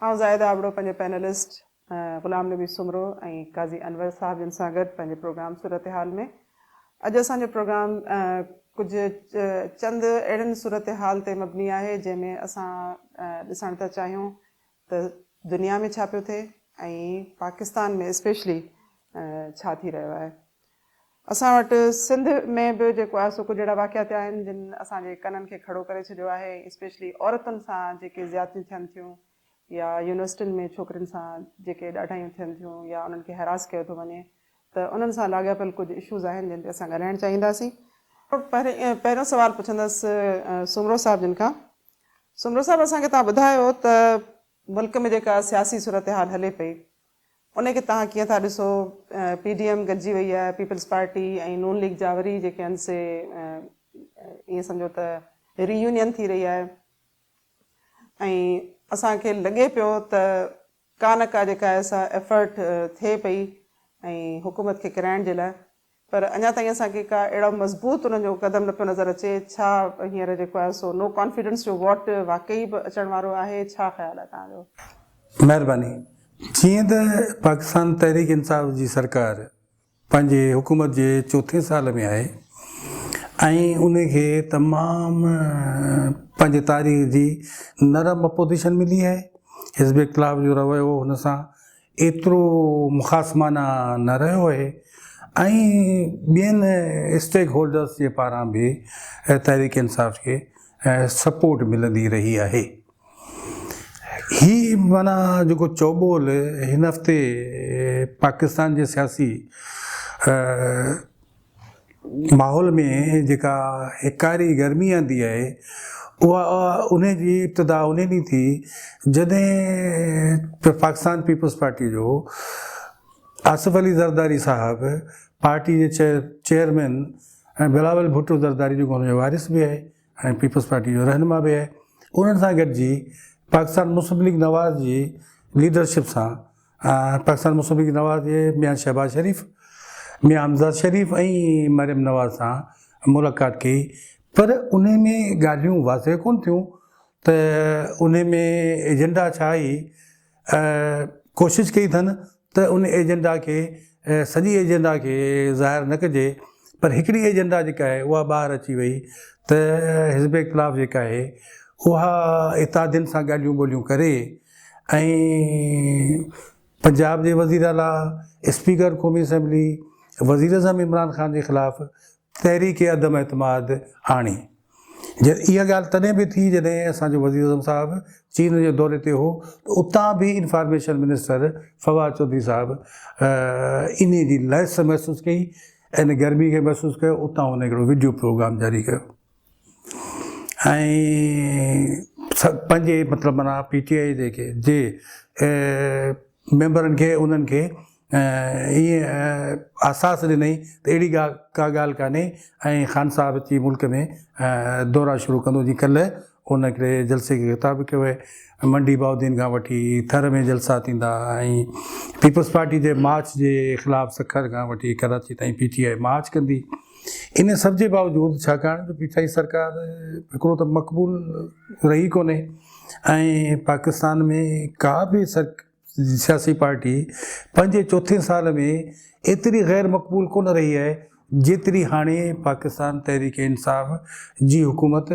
आउं ज़ाहिदा आबड़ो पंहिंजे पैनलिस्ट ग़ुलाम नबी सुमरो ऐं काज़ी अनवर साहब जिन सां गॾु पंहिंजे प्रोग्राम सूरत हाल में अॼु असांजो प्रोग्राम कुझु चंद अहिड़नि सूरत हाल ते मबनी आहे जंहिंमें असां ॾिसण था चाहियूं त दुनिया में छा पियो थिए ऐं पाकिस्तान में स्पेशली छा थी रहियो आहे। असां वटि सिंध में बि जेको आहे सो कुझु अहिड़ा वाक़िया थिया आहिनि जिन असांजे कननि खे खड़ो करे छॾियो आहे। स्पेशली औरतुनि सां जेके ज़्यादतियूं थियनि थियूं या यूनिवर्सिटियुनि में छोकिरियुनि सां जेके ॾाढायूं थियनि थियूं या उन्हनि खे हैरास कयो थो वञे, त उन्हनि सां लाॻापियल कुझु इशूज़ आहिनि जिन ते असां ॻाल्हाइणु चाहींदासीं। पहिरियों सुवालु पुछंदसि सुमरो साहिब जिन खां। सुमरो साहिबु, असांखे तव्हां ॿुधायो त मुल्क में जेका सियासी सूरत हाल हले पई उनखे तव्हां कीअं था ॾिसो। PDM गॾिजी वई आहे, पीपल्स पार्टी ऐं नून लीग जा वरी जेके आहिनि से ईअं सम्झो त रीयूनियन थी रही आहे ऐं असांखे लॻे पियो त का न का जेका आहे सा एफर्ट थिए पई ऐं हुकूमत खे किराइण जे लाइ, पर अञा ताईं असांखे का अहिड़ो मज़बूत उन्हनि जो क़दम न पियो नज़र अचे। छा हींअर जेको आहे सो नो कॉन्फिडेंस जो वोट वाकई बि अचण वारो आहे? छा ख़्यालु आहे तव्हांजो? महिरबानी। जीअं त पाकिस्तान तहरीक इंसाफ़ जी सरकार पंहिंजे हुकूमत जे चौथे साल में आहे ऐं उनखे तमामु पंहिंजे तारीख़ जी नरम अपोज़िशन मिली आहे। हिज़्ब इख़्तिलाफ़ जो रवैयो हुन सां एतिरो मुख़ासमाना न रहियो आहे ऐं ॿियनि स्टेक होल्डर्स जे पारां बि तहरीक इंसाफ़ खे सपोर्ट मिलंदी रही आहे। ही माना जेको चौबोल हिन हफ़्ते पाकिस्तान जे सियासी माहौल में जेका हिकारी गर्मी आंदी आहे उहा उन जी इब्तिदा उन ॾींहुं थी जॾहिं पाकिस्तान पीपल्स पार्टी जो आसिफ अली ज़रदारी साहब पार्टी जे चेयरमैन ऐं बिलावल भुट्टो ज़रदारी जेको हुनजो वारिस बि आहे ऐं पीपल्स पार्टी जो रहनुमा बि आहे, उन्हनि सां गॾिजी पाकिस्तान मुस्लिम लीग नवाज़ जी लीडरशिप सां पाकिस्तान मुस्लिम लीग नवाज़ जे मियां शहबाज शरीफ़, मियां हमज़ाद शरीफ़ ऐं मरियम नवाज़ सां मुलाक़ात कई। पर उन में ॻाल्हियूं वाज़े कोन थियूं त उन में एजेंडा छा आहे। कोशिशि कई अथनि त उन एजेंडा खे सॼी एजेंडा खे ज़ाहिर न कजे, पर हिकिड़ी एजेंडा जेका आहे उहा ॿाहिरि अची वई त हिज़्ब इख़्तिलाफ़ जेका आहे उहा इत्तेहादियुनि सां ॻाल्हियूं ॿोलियूं करे ऐं पंजाब जे वज़ीर आला, स्पीकर क़ौमी असैम्बली, वज़ीर आज़म इमरान ख़ान जे ख़िलाफ़ु तहरीक अदम एतमाद आणी। इहा ॻाल्हि तॾहिं बि थी जॾहिं असांजो वज़ीर आज़म साहिबु चीन जे दौरे ते हो, त उतां बि इंफॉर्मेशन मिनिस्टर फवाद चौधरी साहिबु इन जी लहस महसूसु कई, इन गर्मी खे महसूसु कयो। उतां हुन हिकिड़ो वीडियो प्रोग्राम जारी कयो ऐं पंहिंजे मतिलबु माना PTI जेके जे मेंबरनि खे उन्हनि खे ईअं आसास ॾिनई त अहिड़ी का ॻाल्हि कान्हे ऐं ख़ान साहिबु अची मुल्क में दौरा शुरू कंदो। जीअं कल्ह उन हिकिड़े जलसे खे ख़िताबु कयो आहे। मंडी बाउदीन खां वठी थर में जलसा थींदा ऐं पीपल्स पार्टी जे मार्च जे ख़िलाफ़ु सखर खां वठी कराची ताईं PTI मार्च कंदी। इन सभ जे बावजूदि छाकाणि त PTI सरकार हिकिड़ो त मक़बूल रही कोन्हे ऐं पाकिस्तान में का बि सियासी पार्टी पंहिंजे चौथे साल में एतिरी गैर मक़बूल कोन रही आहे जेतिरी हाणे पाकिस्तान तहरीक इंसाफ़ जी हुकूमत,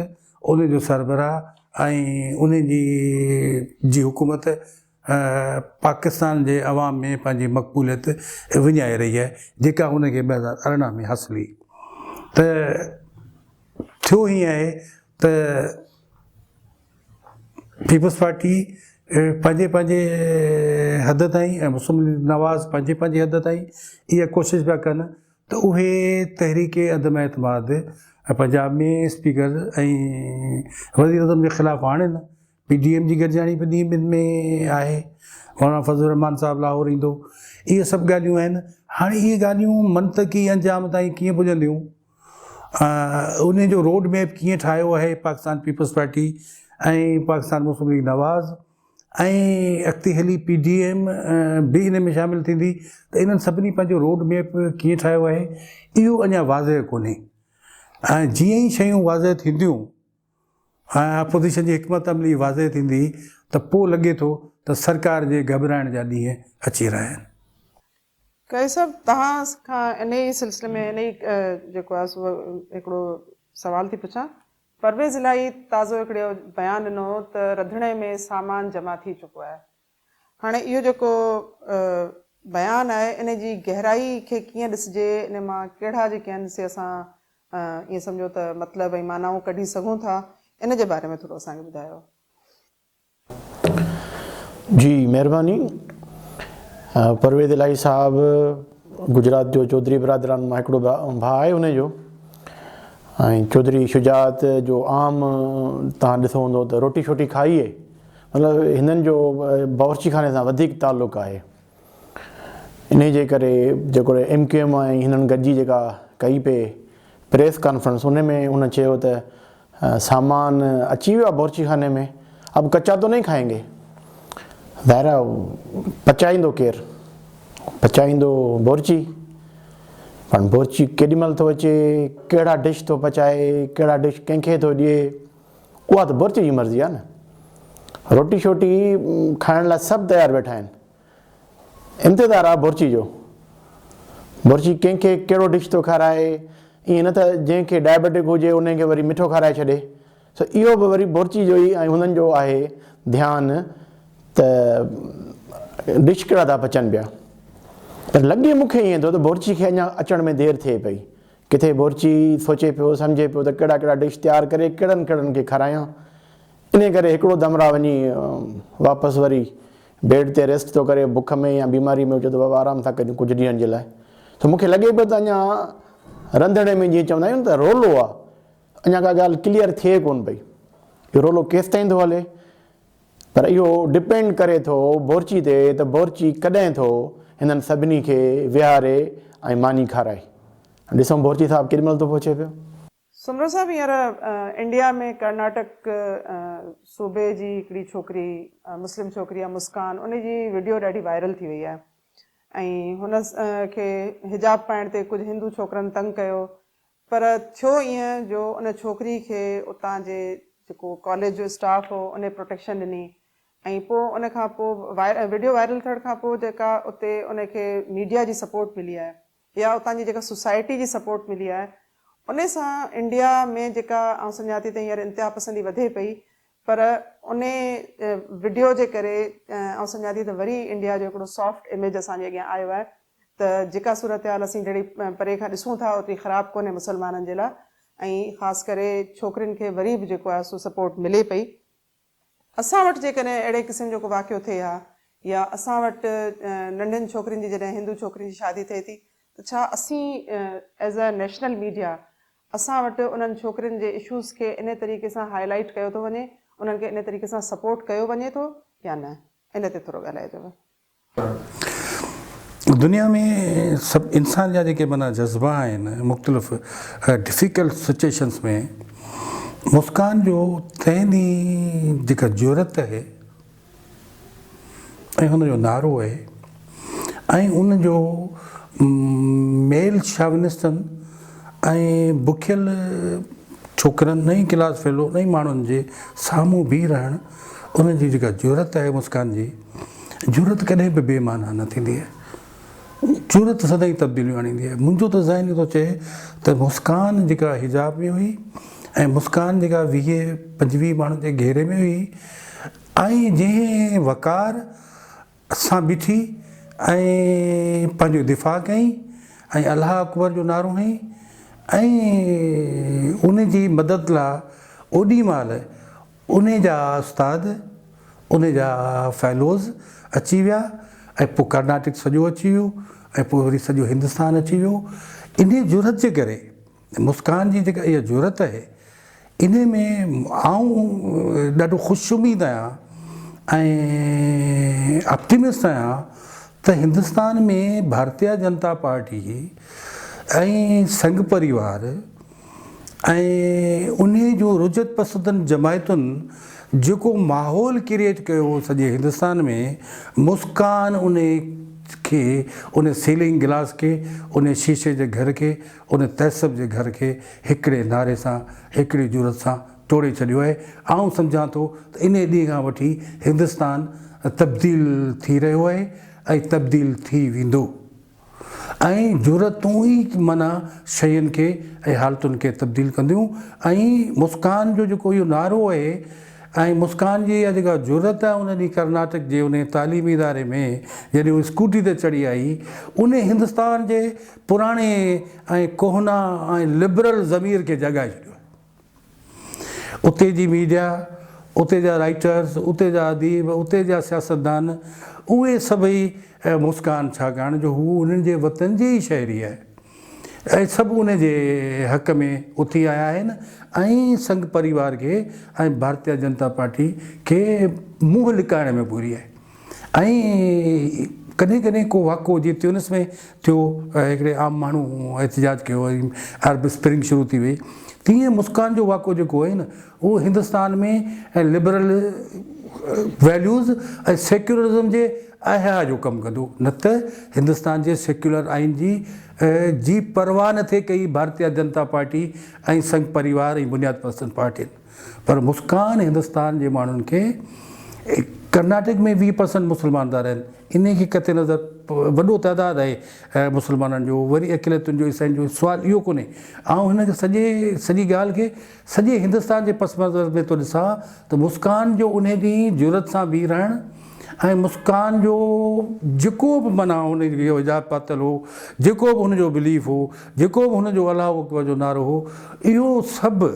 उन जो सरबराह ऐं उन जी हुकूमत पाकिस्तान जे अवाम में पंहिंजी मक़बूलियत विञाए रही आहे, जेका हुनखे 2018 में हासिल हुई। त थियो हीअं आहे त पीपल्स पार्टी पंहिंजे हद ताईं ऐं मुस्लिम लीग नवाज़ पंहिंजे हद ताईं इहा कोशिशि पिया कनि त उहे तहरीक अदम एतमाद पंजाब में स्पीकर ऐं वज़ीर आज़म जे ख़िलाफ़ु आणनि। PDM जी गॾिजाणी ॿिन्ही में आहे। मौलाना फज़लुर रहमान साहिबु लाहौर ईंदो। इहे सभु ॻाल्हियूं आहिनि। हाणे इहे ॻाल्हियूं मंतकी अंजाम ताईं कीअं पुॼंदियूं, उन जो रोड मैप कीअं ठाहियो आहे पाकिस्तान पीपल्स पार्टी ऐं पाकिस्तान मुस्लिम लीग नवाज़ ऐं अॻिते हली PDM बि हिन में शामिलु थींदी, त इन्हनि सभिनी पंहिंजो रोड मैप कीअं ठाहियो आहे इहो अञा वाज़े कोन्हे। ऐं जीअं ई शयूं वाज़े थींदियूं अपोज़िशन जी हिकमत अमली वाज़े थींदी त पोइ लॻे थो त सरकार जे घबराइण जा ॾींहं अची रहिया आहिनि। कई साहब तव्हां खां इन ई सिलसिले में इन ई जेको आहे सो हिकिड़ो सवाल थी पुछां। परवेज़ इलाही ताज़ो हिकिड़ो बयानु ॾिनो त रंधिणे में सामान जमा थी चुको आहे। हाणे इहो जेको बयानु आहे इन जी गहराई खे कीअं ॾिसिजे, इन मां कहिड़ा जेके आहिनि से असां ईअं सम्झो त मतिलबु ऐं मानाऊं कढी सघूं था, इन जे बारे में थोरो असांखे ॿुधायो। जी महिरबानी। परवेज़ इलाही साहब गुजरात जो चौधरी बिरादरान मां हिकिड़ो भाउ आहे उनजो, ऐं चौधरी शुजात जो आम तव्हां ॾिसो हूंदो त रोटी शोटी खाई आहे, मतिलबु हिननि जो बावर्ची खाने सां वधीक ताल्लुक़ु आहे। इन जे करे जेको MQM ऐं हिननि गॾिजी जेका कई पे प्रेस कॉन्फ्रेंस, उन में उन चयो त सामान अची वियो आहे बावर्ची खाने में, अब कच्चा तो नहीं खाएंगे। ज़ाहिर आहे पचाईंदो केरु, पचाईंदो बावर्ची, पर बावर्ची केॾीमहिल थो अचे, कहिड़ा डिश थो पचाए, कहिड़ा डिश कंहिंखे थो ॾिए, उहा त बावर्ची जी मर्ज़ी आहे न। रोटी शोटी खाइण लाइ सभु तयारु वेठा आहिनि, इंतज़ारु आहे बावर्ची जो। बावर्ची कंहिंखे कहिड़ो डिश थो खाराए, ईअं न त जंहिंखे डायबिटिक हुजे उनखे वरी मिठो खाराए छॾे। सो इहो बि वरी बावर्ची जो ई ऐं हुननि जो आहे ध्यानु त डिश कहिड़ा था पचनि पिया। पर लॻे मूंखे ईअं थो त बावर्ची खे अञा अचण में देरि थिए पई, किथे बावर्ची सोचे पियो सम्झे पियो त कहिड़ा कहिड़ा डिश तयारु करे कहिड़नि कहिड़नि खे खारायां। इन करे हिकिड़ो दमरा वञी वापसि वरी बेड ते रेस्ट थो करे, बुख में या बीमारी में हुजे त बाबा आराम था कयूं कुझु ॾींहंनि जे लाइ। त मूंखे लॻे पियो त अञा रंधिणे में जीअं चवंदा आहियूं न त रोलो आहे, अञा का ॻाल्हि क्लियर थिए कोन पई, इहो रोलो केसि ताईं थो हले। पर इहो डिपेंड करे थो बावर्ची ते त बावर्ची कॾहिं थो हिननि सभिनी खे विहारे ऐं मानी खाराए। ॾिसूं बावर्ची साहिबु केॾीमहिल थो पहुचे पियो। सुमरो साहब, हींअर इंडिया में कर्नाटक सूबे जी हिकिड़ी छोकिरी, मुस्लिम छोकिरी आहे मुस्कान, उन जी वीडियो ॾाढी वायरल थी वई आहे ऐं हुन खे हिजाब पाइण ते कुझु हिंदू छोकिरनि तंग कयो। पर थियो ईअं जो उन छोकिरी खे उतां जे जेको कॉलेज जो स्टाफ हो उन प्रोटेक्शन ॾिनी ऐं पोइ उन खां पोइ वीडियो वायरल थियण खां पोइ जेका उते उनखे मीडिया जी सपोर्ट मिली आहे या उतां जी जेका सोसाइटी जी सपोर्ट मिली आहे, उन सां इंडिया में जेका आउं सम्झां थी त हींअर इंतिहा पसंदी वधे पई। पर उन वीडियो जे करे आउं सम्झां थी त वरी इंडिया जो हिकिड़ो सॉफ्ट इमेज असांजे अॻियां आयो आहे त जेका सूरत हाल असीं जहिड़ी परे खां ॾिसूं था ओतिरी ख़राबु कोन्हे मुसलमाननि जे लाइ, ऐं ख़ासि करे छोकिरियुनि खे वरी बि जेको आहे सो सपोर्ट मिले पई। असां वटि जेकॾहिं अहिड़े क़िस्म जो को वाक़ियो थिए हा या असां वटि नंढनि छोकिरियुनि जी जॾहिं हिंदू छोकिरियुनि जी शादी थिए थी त छा असीं एज़ अ नेशनल मीडिया असां वटि उन्हनि छोकिरियुनि जे इशूज़ खे इन तरीक़े सां हाईलाइट कयो थो वञे, उन्हनि खे इन तरीक़े सां सपोर्ट कयो वञे थो या न, इन ते थोरो ॻाल्हाइजो। दुनिया में सभु इंसान जा जेके माना जज़्बा आहिनि मुख़्तलिफ़ डिफ़िकल्ट सिचुएशन्स में मुस्कान जो तंहिं जेका ज़रूरत आहे ऐं हुनजो नारो आहे ऐं उनजो मेल शाविनिस्टनि ऐं बुखियल छोकिरनि नई क्लास फेलो नई माण्हुनि जे साम्हूं बीह रहणु, उनजी जेका ज़रूरत आहे मुस्कान जी, ज़रूरत कॾहिं बि बेमाना न थींदी आहे, ज़रूरत सदाईं तब्दीलियूं आणींदी आहे। मुंहिंजो त ज़हन थो चए त मुस्कान जेका हिजाब में हुई ऐं मुस्कान जेका 20-25 माण्हुनि जे घेरे में हुई ऐं जंहिं वकार सां बीठी ऐं पंहिंजो दिफ़ा कई ऐं अलाह अकबर जो नारो हईं ऐं उन जी मदद लाइ ओॾी महिल उन जा उस्ताद उन जा फेलोज़ अची विया ऐं पोइ कर्नाटक सॼो अची वियो ऐं पोइ वरी सॼो हिंदुस्तान अची वियो। इन ज़रूरत जे करे मुस्कान जी जेका इहा ज़रूरत आहे, इन में आऊं ॾाढो ख़ुशुमीद आहियां ऐं ऑप्टिमिस्ट आहियां त हिंदुस्तान में भारतीय जनता पार्टी ऐं संघ परिवार ऐं उन जो रुजत पसंदनि जमायतुनि जेको माहौल क्रिएट कयो सॼे हिंदुस्तान में, मुस्कान उन खे उन सीलिंग गिलास खे उन शीशे जे घर खे उन तहसब जे घर खे हिकिड़े नारे सां हिकिड़ी ज़रूरत सां टोड़े छॾियो आहे। आउं सम्झां थो त इन ॾींहं खां वठी हिंदुस्तान तब्दील थी रहियो आहे ऐं तब्दील थी वेंदो ऐं ज़रूरतूं ई माना शयुनि खे ऐं हालतुनि खे तब्दील कंदियूं। ऐं मुस्कान जो जेको इहो नारो आहे ऐं मुस्कान जी इहा जेका ज़रूरत आहे उन ॾींहुं कर्नाटक जे उन तालीमी इदारे में जॾहिं उहा स्कूटी ते चढ़ी आई, उन हिंदुस्तान जे पुराणे ऐं कोहना ऐं लिबरल ज़मीर खे जॻाए छॾियो आहे। उते जी मीडिया, उते जा राइटर्स, उते जा अदीब, उते जा सियासतदान, उहे सभई मुस्कान छाकाणि जो हू उन्हनि जे वतन जी ई शहरी आहे ऐं सभु उन जे हक़ में उथी आया आहिनि ऐं संघ परिवार खे ऐं भारतीय जनता पार्टी खे मुंहुं लिकाइण में पूरी आहे। ऐं कॾहिं कॾहिं को वाक़ो जीअं ट्यूनिस में थियो, हिकिड़े आम माण्हू एहतजाज कयो, अरब स्प्रिंग शुरू थी वई, तीअं मुस्कान जो वाक़ो जेको आहे न उहो हिंदुस्तान में लिबरल वैल्यूज़ ऐं सेक्युलरिज़म जे अहिया जो कमु कंदो। न त हिंदुस्तान जे सेक्युलर आइन जी परवाह न थिए कई भारतीय जनता पार्टी ऐं संघ परिवार ऐं बुनियाद पसंद पार्टियुनि, पर मुस्कान हिंदुस्तान जे माण्हुनि खे कर्नाटक में 20% मुस्लमान था रहनि, इन खे कते नज़र वॾो तइदादु आहे मुस्लमाननि जो, वरी अक़िलतुनि जो, ईसाइनि जो, सुवाल इहो कोन्हे। ऐं हिन खे सॼी ॻाल्हि खे सॼे हिंदुस्तान जे पस मंज़र में थो ॾिसां त मुस्कान जो उन ॾींहुं ज़रूरत सां बीह रहणु ऐं मुस्कान जो जेको बि माना हुन जो हिजाब पातल हो, जेको बि हुनजो बिलीफ हो, जेको बि हुनजो अलाह अकबर जो नारो हो, इहो सभु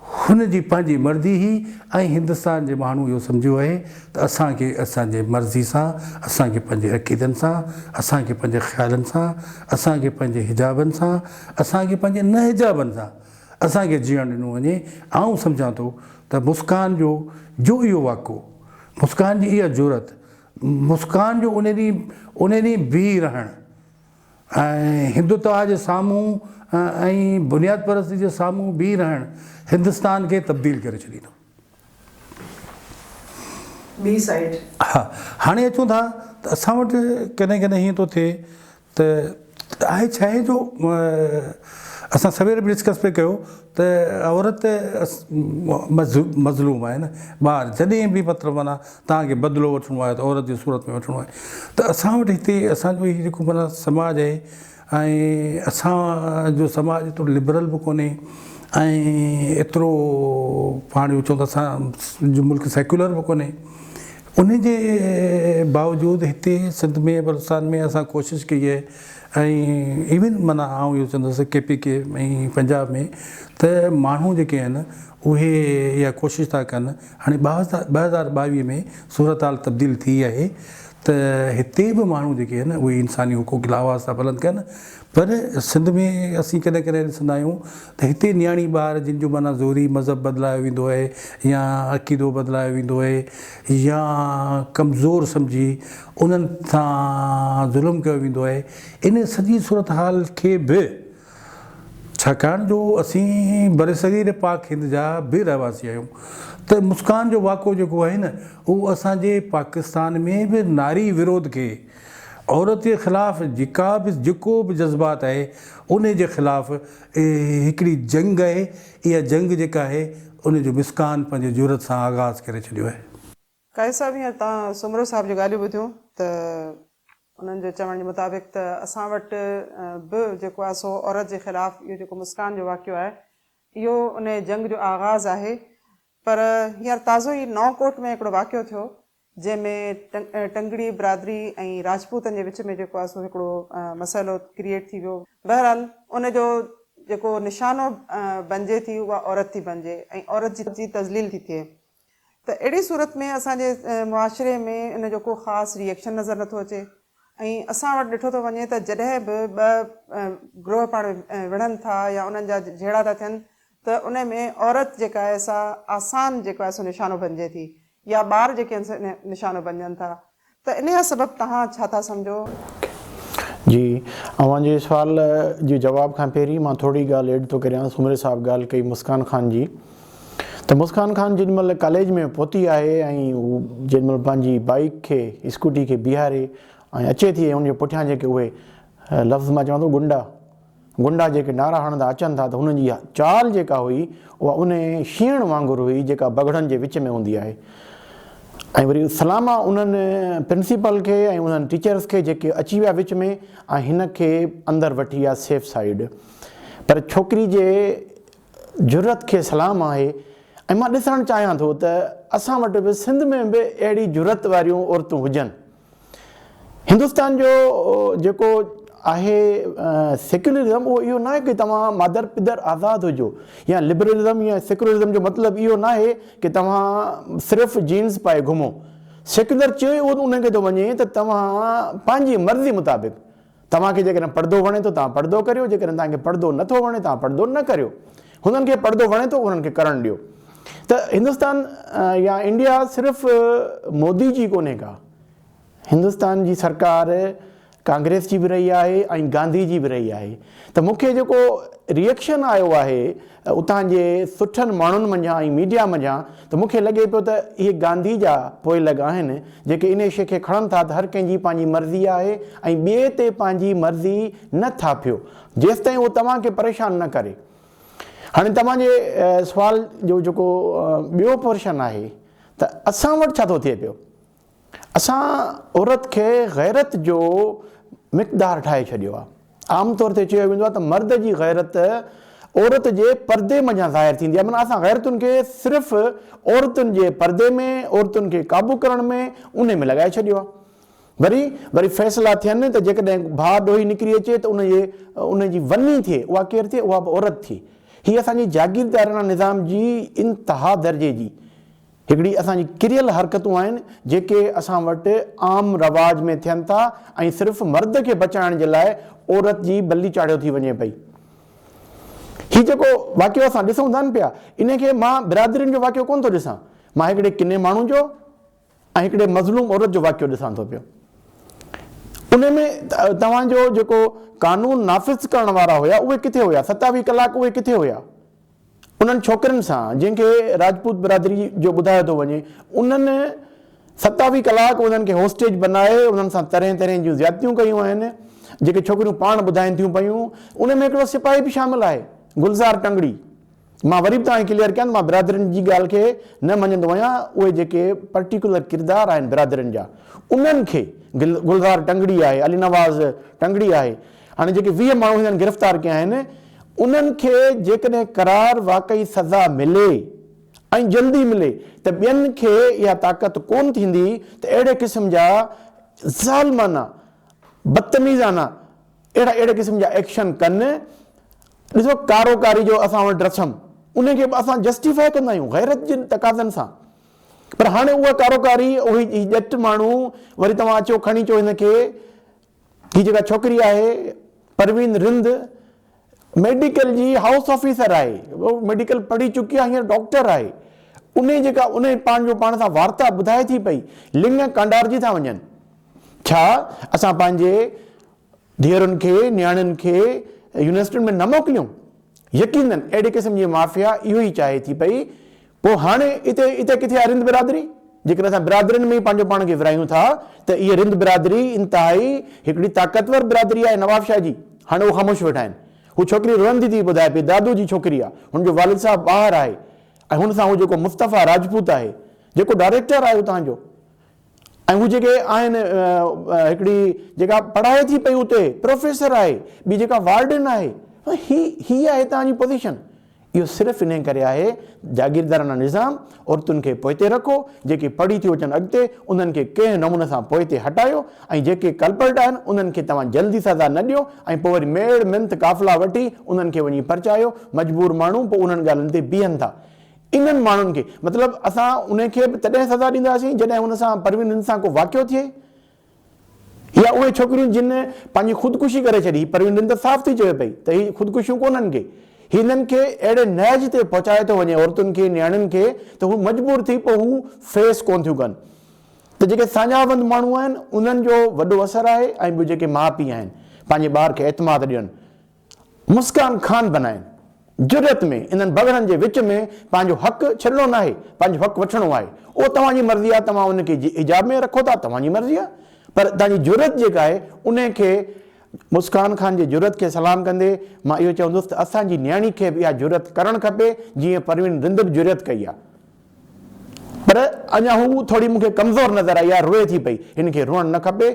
हुन जी पंहिंजी मर्ज़ी हुई ऐं हिंदुस्तान जे माण्हू इहो सम्झियो आहे त असांखे असांजे मर्ज़ी सां, असांखे पंहिंजे अक़ीदनि सां, असांखे पंहिंजे ख़्यालनि सां, असांखे पंहिंजे हिजाबनि सां, असांखे पंहिंजे न हिजाबनि सां असांखे जीअण ॾिनो वञे। आउं सम्झां थो त मुस्कान जो इहो वाक़ो, मुस्कान जी इहा ज़रूरत, मुस्कान जो उन ॾींहुं बीह रहणु ऐं हिंदुत्व जे साम्हूं ऐं बुनियाद परस्ती जे साम्हूं बीह रहणु हिंदुस्तान खे तब्दील करे छॾींदो। ॿी साइड हा, हाणे अचूं था त असां वटि कॾहिं कॾहिं हीअं थो थिए त आहे छा आहे जो असां सवेर बि डिस्कस पिया कयो त औरत मज़लूम आहे न, ॿार जॾहिं बि मतिलबु माना तव्हांखे बदिलो वठिणो आहे त औरत जी सूरत में वठिणो आहे। त असां वटि हिते असांजो हीउ जेको माना समाज आहे ऐं असांजो समाज एतिरो लिबरल बि कोन्हे ऐं एतिरो पाण चऊं त असांजो मुल्क सेक्युलर बि कोन्हे। उन जे बावजूदि हिते सिंध में बलूचिस्तान में असां कोशिशि कई आहे ऐं इवन माना आउं इहो चवंदुसि KPK ऐं पंजाब में त माण्हू जेके आहिनि उहे इहा कोशिशि था कनि। हाणे 2022 में सूरत हाल तब्दील थी आहे त हिते बि माण्हू जेके आहिनि उहे इंसानी हुकूक लाइ आवाज़ था बुलंद कनि, पर सिंध में असीं कॾहिं कॾहिं ॾिसंदा आहियूं त हिते नियाणी ॿार जिन जो माना ज़ोरी मज़हब बदिलायो वेंदो आहे या अक़ीदो बदिलायो वेंदो आहे या कमज़ोर सम्झी उन्हनि सां ज़ुल्म कयो वेंदो आहे, इन सॼी सूरत हाल खे बि छाकाणि जो असीं बरसगीर पाक हिंद जा बि रहवासी आहियूं त मुस्कान जो वाक़ो जेको आहे न उहो असांजे पाकिस्तान में बि नारी विरोध खे, औरत जे ख़िलाफ़ु जेको बि जज़्बात आहे उन जे ख़िलाफ़ु हिकिड़ी जंग आहे। इहा जंग जेका आहे उन जो मुस्कान पंहिंजे ज़रूरत सां आगाज़ करे छॾियो आहे। काइद साहब, हींअर तव्हां सुमरो साहिब जी ॻाल्हियूं ॿुधियूं त उन्हनि जे चवण जे मुताबिक़ त असां वटि बि जेको आहे सो औरत जे ख़िलाफ़ु इहो जेको मुस्कान जो वाक़ियो आहे इहो उन जंग जो आगाज़ आहे। पर हींअर ताज़ो ई नौकोट में हिकिड़ो वाक़ियो थियो जंहिंमें टंगड़ी बिरादरी ऐं राजपूतनि जे विच में जेको आहे सो हिकिड़ो मसइलो क्रिएट थी वियो। बहरहाल उनजो जेको निशानो बणिजे थी उहा औरत थी बणिजे ऐं औरत जी तज़लील थी थिए। त अहिड़ी सूरत में असांजे मुआशिरे में इन जो को ख़ासि रिएक्शन नज़र नथो अचे ऐं असां वटि ॾिठो थो वञे त जॾहिं बि ॿ ग्रोह पाण विढ़नि था या उन्हनि जा जहिड़ा था थियनि त उन में औरत जेका आहे सा आसान जेको आहे सो निशानो बणिजे थी या ॿार जेके आहिनि निशानो बणिजनि था। त इन जा सबबु तव्हां छा था सम्झो? जी, अव्हांजे सुवाल जे जवाब खां पहिरीं मां थोरी ॻाल्हि एड थो करियां। सुमरे साहिबु ॻाल्हि कई मुस्कान खान जी, त मुस्कान खान जेॾीमहिल कॉलेज में पहुती आहे ऐं हू जेॾीमहिल पंहिंजी बाइक खे स्कूटी खे बीहारे ऐं अचे थी, ऐं उनजे पुठियां जेके उहे लफ़्ज़ मां चवां थो गुंडा गुंडा जेके नारा हणंदा अचनि था त हुननि जी चाल जेका हुई उहा उन शीण वांगुरु हुई जेका बगड़नि जे विच में हूंदी आहे। ऐं वरी सलामा उन्हनि प्रिंसिपल खे ऐं उन्हनि टीचर्स खे जेके अची विया विच में ऐं हिन खे अंदरि वठी विया सेफ साइड। पर छोकिरी जे जुरत खे सलाम आहे। ऐं मां ॾिसणु चाहियां थो त असां वटि बि सिंध में बि अहिड़ी जुरत वारियूं औरतूं हुजनि। हिंदुस्तान जो जेको आहे सेक्युलरिज़म उहो इहो न आहे की तव्हां मादर पिदर आज़ादु हुजो, या लिबरलिज़म या सेक्युलरिज़म जो मतिलबु इहो न आहे की तव्हां सिर्फ़ु जीन्स पाए घुमो। सेक्युलर चयो उहो उनखे थो वञे त तव्हां पंहिंजी मर्ज़ी मुताबिक़, तव्हांखे जेकॾहिं पर्दो वणे थो तव्हां पर्दो करियो, जेकॾहिं तव्हांखे पर्दो नथो वणे तव्हां पर्दो न करियो। हुननि खे पर्दो वणे थो उन्हनि खे करणु ॾियो। त हिंदुस्तान या इंडिया सिर्फ़ु मोदी जी कोन्हे का, हिंदुस्तान जी सरकार कांग्रेस जी बि रही आहे ऐं गांधी जी बि रही आहे। त मूंखे जेको रिएक्शन आयो आहे उतां जे सुठनि माण्हुनि मंझां ऐं मीडिया मंझां, त मूंखे लॻे पियो त इहे गांधी जा पोइ लॻ आहिनि जेके इन शइ खे खणनि था त हर कंहिंजी पंहिंजी मर्ज़ी आहे ऐं ॿिए ते पंहिंजी मर्ज़ी न थापियो जेसि ताईं उहो तव्हांखे परेशान न करे। हाणे तव्हांजे सुवाल जो जेको ॿियो पोर्शन आहे त असां वटि छा थो थिए पियो, असां औरत खे गैरत जो मिक़दार ठाहे छॾियो आहे। आम तौर ते चयो वेंदो आहे त मर्द जी गैरत औरत जे पर्दे मंझां ज़ाहिर थींदी आहे। माना असां गैरतुनि खे सिर्फ़ु औरतुनि जे पर्दे में, औरतुनि खे क़ाबू करण में, उन में लॻाए छॾियो आहे। वरी फ़ैसिला थियनि त जेकॾहिं भाउ ॾोही निकिरी अचे त उन जी वनी थिए, उहा केरु थिए, उहा बि औरत थिए। हीअ असांजी जागीरदाराना निज़ाम जी इंतिहा दर्जे जी हिकिड़ी असांजी किरियल हरकतूं आहिनि जेके असां वटि आम रवाज में थियनि था ऐं सिर्फ़ु मर्द खे बचाइण जे लाइ औरत जी बली चाढ़ियो थी वञे पई। हीउ जेको वाक़ियो असां ॾिसूं था न पिया, इन खे मां बिरादरियुनि जो वाक़ियो कोन थो ॾिसां, मां हिकिड़े किने माण्हू जो ऐं हिकिड़े मज़लूम औरत जो वाक़ियो ॾिसां थो पियो। उन में तव्हांजो जेको कानून नाफ़िज़ करण वारा हुया उहे किथे हुया, 27 कलाक उहे किथे हुया। उन्हनि छोकिरनि सां जंहिंखे राजपूत बिरादरी जो ॿुधायो थो वञे, उन्हनि 27 कलाक उन्हनि खे होस्टेज बनाए उन्हनि सां तरह तरह जूं ज़्यादतियूं कयूं आहिनि जेके छोकिरियूं पाण ॿुधाइनि थियूं पयूं। उन में हिकिड़ो सिपाही बि शामिल आहे, गुलज़ार टंगड़ी। मां वरी बि तव्हांखे क्लियर कयां, मां बिरादरियुनि जी ॻाल्हि खे न मञंदो आहियां। उहे जेके पर्टिकुलर किरदार आहिनि बिरादरियुनि जा, उन्हनि खे गुलज़ार टंगड़ी आहे, अली नवाज़ टंगड़ी आहे, हाणे जेके 20 माण्हू हिननि गिरफ़्तार कया आहिनि, उन्हनि खे जेकॾहिं करार वाक़ई सज़ा मिले ऐं जल्दी मिले त ॿियनि खे इहा ताक़त कोन थींदी त अहिड़े क़िस्म जा ज़ालिमाना, बदतमीज़ाना अहिड़े क़िस्म जा एक्शन कनि। ॾिसो, कारोकारी जो असां वटि रस्म, उनखे बि असां जस्टिफाई कंदा आहियूं गैरत जे तक़ाज़नि सां। पर हाणे उहा कारोकारी, उहे ॼट माण्हू, वरी तव्हां अचो खणी अचो हिनखे, हीअ जेका छोकिरी आहे परवीन रिंद, मेडिकल जी हाउस ऑफिसर आहे, मेडिकल पढ़ी चुकी आहे, हींअर डॉक्टर आहे। उन पंहिंजो पाण सां वार्ता ॿुधाए थी पई, लिंग कंडारजी था वञनि। छा असां पंहिंजे धीअरुनि खे, नियाणियुनि खे यूनिवर्सिटियुनि में न मोकिलियूं? यकीनन अहिड़े क़िस्म जी माफ़िया इहो ई चाहे थी पई। पोइ हाणे इते किथे आहे रिंद बिरादरी? जेकर असां बिरादरियुनि में ई पंहिंजो पाण खे विरायूं था त इहा रिंद बिरादरी इंतिहाई हिकिड़ी ताक़तवर बिरादरी आहे नवाब शाह जी। हाणे उहो ख़ामोश वेठा आहिनि। हू छोकिरी रोअंदी थी ॿुधाए पई, दादू जी छोकिरी आहे, हुनजो वालिद साहब ॿाहिरि आहे, ऐं हुन सां हू जेको मुस्तफ़ा राजपूत आहे जेको डायरेक्टर आहे उतां जो, ऐं हू जेके आहिनि हिकिड़ी जेका पढ़ाई थी पई उते प्रोफेसर आहे, ॿी जेका वार्डन आहे, हीअ आहे हितां जी पोज़ीशन। इहो सिर्फ़ु इन करे आहे जागीरदाराना निज़ाम, औरतुनि खे पोइते रखो, जेके पढ़ी थियूं अचनि अॻिते उन्हनि खे कंहिं नमूने सां पोइते हटायो, ऐं जेके कल्पल्ट आहिनि उन्हनि खे तव्हां जल्दी सज़ा न ॾियो, ऐं पोइ वरी मेड़ मिंत काफ़िला वठी उन्हनि खे वञी परचायो। मजबूर माण्हू पोइ उन्हनि ॻाल्हियुनि ते बीहनि था। इन्हनि माण्हुनि खे मतिलबु असां उनखे बि तॾहिं सज़ा ॾींदासीं जॾहिं हुन सां परवीन सां को वाक़ियो थिए, या उहे छोकिरियूं जिन पंहिंजी ख़ुदकुशी करे छॾी। परवीन त साफ़ थी चए पई त हीअ ख़ुदकुशियूं कोन्हनि खे, हिननि खे अहिड़े नहज ते पहुचाए थो वञे औरतुनि खे, नियाणियुनि खे, त हू मजबूर थी पोइ हू फेस कोन थियूं कनि। त जेके साञावंद माण्हू आहिनि उन्हनि जो वॾो असरु आहे, ऐं ॿियो जेके माउ पीउ आहिनि पंहिंजे ॿार खे एतमाद ॾियनि, मुस्कान खान बनाइनि, जुरत में इन्हनि बगड़नि जे विच में पंहिंजो हक़ु छॾिणो न आहे, पंहिंजो हक़ु वठिणो आहे। उहो तव्हांजी मर्ज़ी आहे, तव्हां उनखे हिजाब में रखो था, तव्हांजी मर्ज़ी आहे। पर तव्हांजी जुरत जेका आहे उनखे मुस्कान खान जी जुरत खे सलाम कंदे मां इहो चवंदुसि त असांजी न्याणी खे बि इहा जुरत करणु खपे जीअं परवीन रिंद बि जुरत कई आहे। पर अञा हू थोरी मूंखे कमज़ोर नज़र आई आहे, रोए थी पई। हिन खे रोअणु न खपे,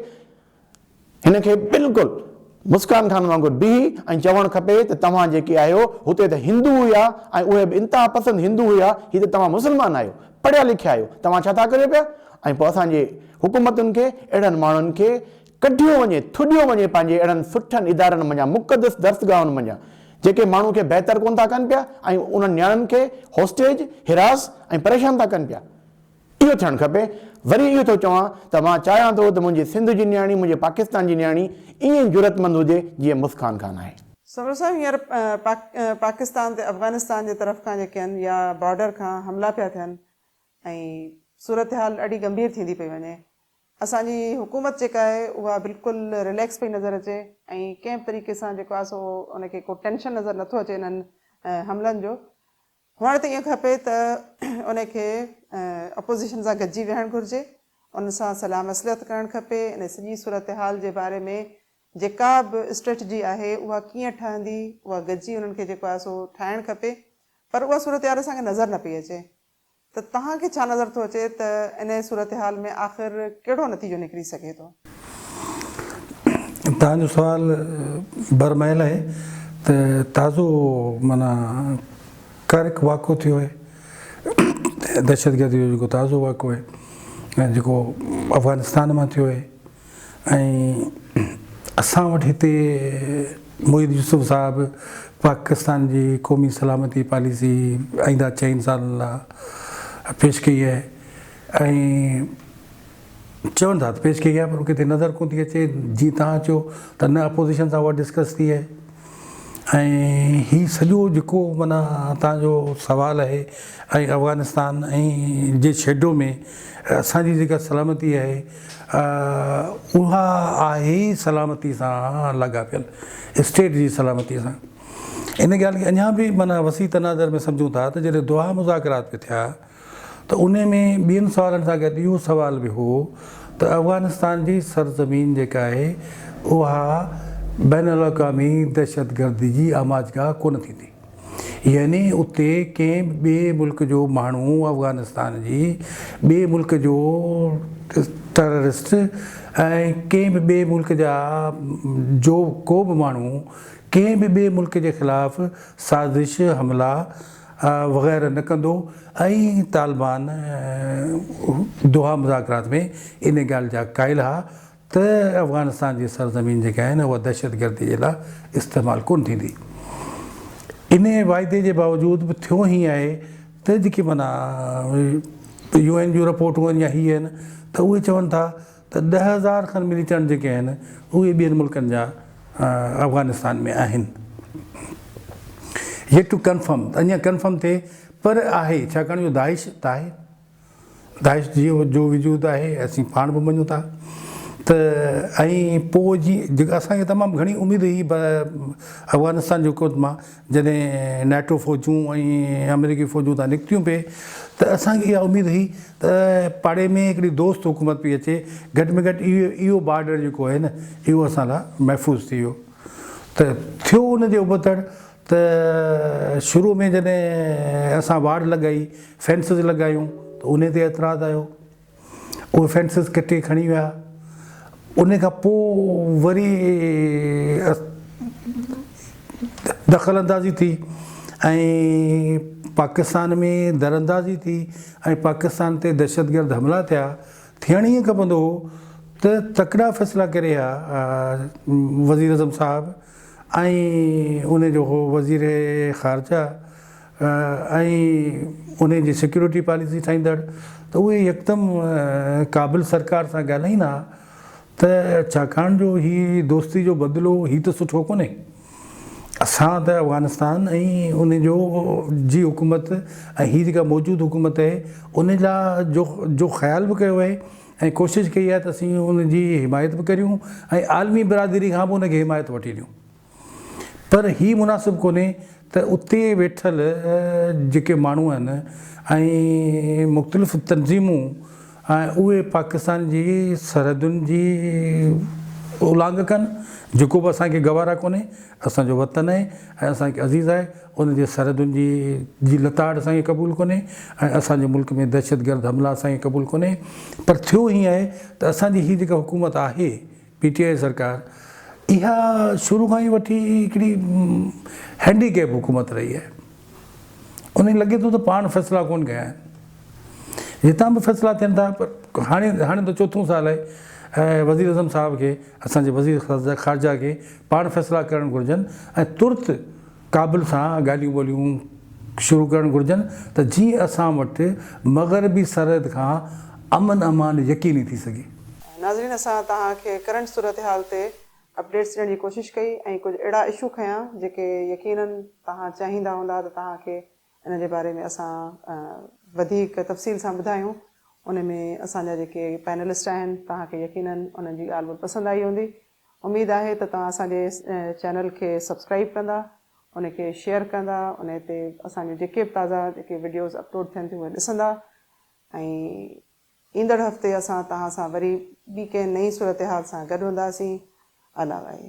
हिन खे बिल्कुलु मुस्कान खान वांगुरु बीही ऐं चवणु खपे त तव्हां जेके आहियो हुते त हिंदू हुआ ऐं उहे बि इंतिहा पसंदि हिंदू हुआ, हीअ त तव्हां मुस्लमान आहियो, पढ़िया लिखिया आहियो, तव्हां छा था करियो पिया? ऐं पोइ असांजे हुकूमतुनि खे अहिड़नि माण्हुनि खे कढियो वञे, थुॾियो वञे पंहिंजे अहिड़नि सुठनि इदारनि मञा, मुक़दस दर्सगाहनि मञा, जेके माण्हू खे बहितर कोन था कनि पिया ऐं उन्हनि न्याणियुनि खे होस्टेज, हिरास ऐं परेशान था कनि पिया। इहो थियणु खपे। वरी इहो थो चवां त मां चाहियां थो त मुंहिंजी सिंध जी न्याणी, मुंहिंजे पाकिस्तान जी न्याणी ईअं जुरतमंद हुजे जीअं मुस्कान खान आहे। समर साहब, हींअर पाकिस्तान ते अफ़गानिस्तान जे तरफ़ खां जेके आहिनि या बॉर्डर खां हमला पिया थियनि ऐं सूरत हाल ॾाढी गंभीर थींदी पई वञे, असांजी हुकूमत जेका आहे उहा बिल्कुलु रिलैक्स पई नज़र अचे ऐं कंहिं बि तरीक़े सां जेको आहे सो उनखे को टेंशन नज़र नथो अचे इन्हनि हमलनि जो। हुअणु त ईअं खपे त उनखे अपोज़िशन सां गॾिजी विहणु घुरिजे, उन सां सलाह मसलियत करणु खपे। इन सॼी सूरत हाल जे बारे में जेका बि स्ट्रेटजी आहे उहा कीअं ठहंदी, उहा गॾिजी उन्हनि खे जेको आहे सो ठाहिणु खपे। पर उहा सूरत हाल असांखे नज़र न पई अचे। त तव्हांखे छा नज़र थो अचे त इन सूरत हाल में आख़िर कहिड़ो नतीजो निकिरी सघे थो? तव्हांजो सुवालु बरमहिल आहे त ताज़ो माना कारक वाक़ो थियो आहे, दहशतगर्दी जो जेको ताज़ो वाक़ो आहे ऐं जेको अफ़गानिस्तान मां थियो आहे। ऐं असां वटि हिते मोहिद यूसुफ साहिबु पाकिस्तान जी क़ौमी सलामती पॉलिसी आईंदा 4 सालनि लाइ पेश कई आहे ऐं चवनि था त पेश कई आहे, पर किथे नज़र कोन थी अचे। जीअं तव्हां चयो त न अपोज़िशन सां उहा डिस्कस थी आहे। ऐं हीउ सॼो जेको माना तव्हांजो सुवालु आहे ऐं अफ़गानिस्तान ऐं जे शेडो में असांजी जेका सलामती आहे उहा आहे सलामती सां लाॻापियल, स्टेट जी सलामतीअ सां। इन ॻाल्हि खे अञा बि माना वसी तनाज़र में सम्झूं था त जॾहिं दोहा मुज़ाकरात पिया थिया त उन में ॿियनि सवालनि सां गॾु इहो सुवाल बि हो त अफ़गानिस्तान जी सरज़मीन जेका आहे उहा बैन अल-अक़वामी दहशतगर्दी जी आमाजगाह कोन थींदी। यानी उते कंहिं ॿिए मुल्क जो माण्हू अफ़गानिस्तान जी ॿिए मुल्क जो टेररिस्ट ऐं कंहिं बि ॿिए मुल्क जा जो को बि माण्हू कंहिं बि ॿिए मुल्क जे ख़िलाफ़ु साज़िश हमला वग़ैरह न कंदो। ऐं तालिबान दोहा मुज़ाकरात में इन ॻाल्हि जा क़ाइल हा त अफ़गानिस्तान जी सरज़मीन जेका आहे न उहा दहशतगर्दी जे लाइ इस्तेमालु कोन थींदी। इन वाइदे जे बावजूदि बि थियो ई आहे त जेके माना UN जूं रिपोर्टूं आहिनि या हीअ आहिनि त उहे चवनि था त 10,000 खनि मिलिटेंट जेके आहिनि उहे ॿियनि मुल्कनि जा अफ़गानिस्तान में आहिनि। येट टू कंफर्म, अञा कंफर्म थिए पर आहे, छाकाणि जो दाइश त आहे, दाइश जो वजूद आहे, असीं पाण बि मञूं था त। ऐं पोइ जेका असांखे तमामु घणी उमेदु हुई अफ़गानिस्तान जे हुकूमत मां जॾहिं नेटो फ़ौजूं ऐं अमेरिकी फ़ौजूं तां निकितियूं पए त असांखे इहा उमेदु हुई त पाड़े में हिकिड़ी दोस्त हुकूमत पई अचे, घटि में घटि इहो बॉर्डर जेको आहे न इहो असां लाइ महफ़ूज़ थी वियो। त थियो उनजे उबतड़ त शुरू में जॾहिं असां वाड़ लॻाई, फेंसिस लॻायूं त उन ते एतिराज़ु आयो, उहे फेंसिस कटे खणी विया। उन खां पोइ वरी दख़ल अंदाज़ी थी ऐं पाकिस्तान में दरअंदाज़ी थी ऐं पाकिस्तान ते दहशतगर्द हमला थिया। थियण ईअं खपंदो हो त तकिड़ा फ़ैसिला करे हा वज़ीर आज़म साहिबु ऐं उन जो हो वज़ीर ख़ारजा ऐं उन जी सिक्योरिटी पॉलिसी ठाहींदड़, त उहे यकदमि क़ाबिल सरकार सां ॻाल्हाईंदा त छाकाणि जो हीअ दोस्ती जो बदिलो हीअ त सुठो कोन्हे। असां त अफ़गानिस्तान ऐं उन जो जी हुकूमत ऐं हीअ जेका मौजूदु हुकूमत आहे उन लाइ जो ख़्याल बि कयो आहे ऐं कोशिशि कई आहे त असीं उन जी हिमायत बि करियूं ऐं आलमी बिरादरी खां बि उनखे हिमायत वठी ॾियूं। पर हीअ मुनासिबु कोन्हे त उते वेठल जेके माण्हू आहिनि ऐं मुख़्तलिफ़ तनज़ीमूं ऐं उहे पाकिस्तान जी सरहदुनि जी उल्लंघकनि जेको बि असांखे गवारा कोन्हे। असांजो वतन आहे ऐं असांखे अज़ीज़ आहे, उनजे सरहदुनि जी लताड़ असांखे क़बूल कोन्हे ऐं असांजे मुल्क में दहशतगर्द हमला असांखे क़बूल कोन्हे। पर थियो हीअं आहे त असांजी हीअ जेका हुकूमत आहे PTI सरकार, इहा शुरू खां ई वठी हिकिड़ी हैंडीकैप हुकूमत रही आहे। उन लॻे थो त पाण फ़ैसिला कोन कया आहिनि, हितां बि फ़ैसिला थियनि था, पर हाणे त चोथों साल आहे ऐं वज़ीर अज़म साहब खे, असांजे वज़ीर ख़ारजा खे पाण फ़ैसिला करणु घुरिजनि ऐं तुर्त क़ाबिल सां ॻाल्हियूं ॿोलियूं शुरू करणु घुरिजनि त जीअं असां वटि मग़रबी सरहद खां अमन अमान यकीनी थी सघे। नाज़रीन, असां तव्हांखे करंट सूरत हाल ते अपडेट्स ॾियण जी कोशिशि कई ऐं कुझु अहिड़ा इशू खयां जेके यकीननि तव्हां चाहींदा हूंदा त तव्हांखे इन जे बारे में असां वधीक तफ़सील सां ॿुधायूं। उन में असांजा जेके पैनलिस्ट आहिनि तव्हांखे यकीननि उन्हनि जी ॻाल्हि ॿोल पसंदि आई हूंदी। उमेदु आहे त तव्हां असांजे चैनल खे सब्सक्राइब कंदा, उनखे शेयर कंदा, उन ते असांजो जेके बि ताज़ा जेके वीडियोज़ अपलोड थियनि थियूं उहे ॾिसंदा। ऐं ईंदड़ हफ़्ते असां तव्हां सां वरी ॿी कंहिं नई सूरत हाल सां गॾु हूंदासीं। अला भाई।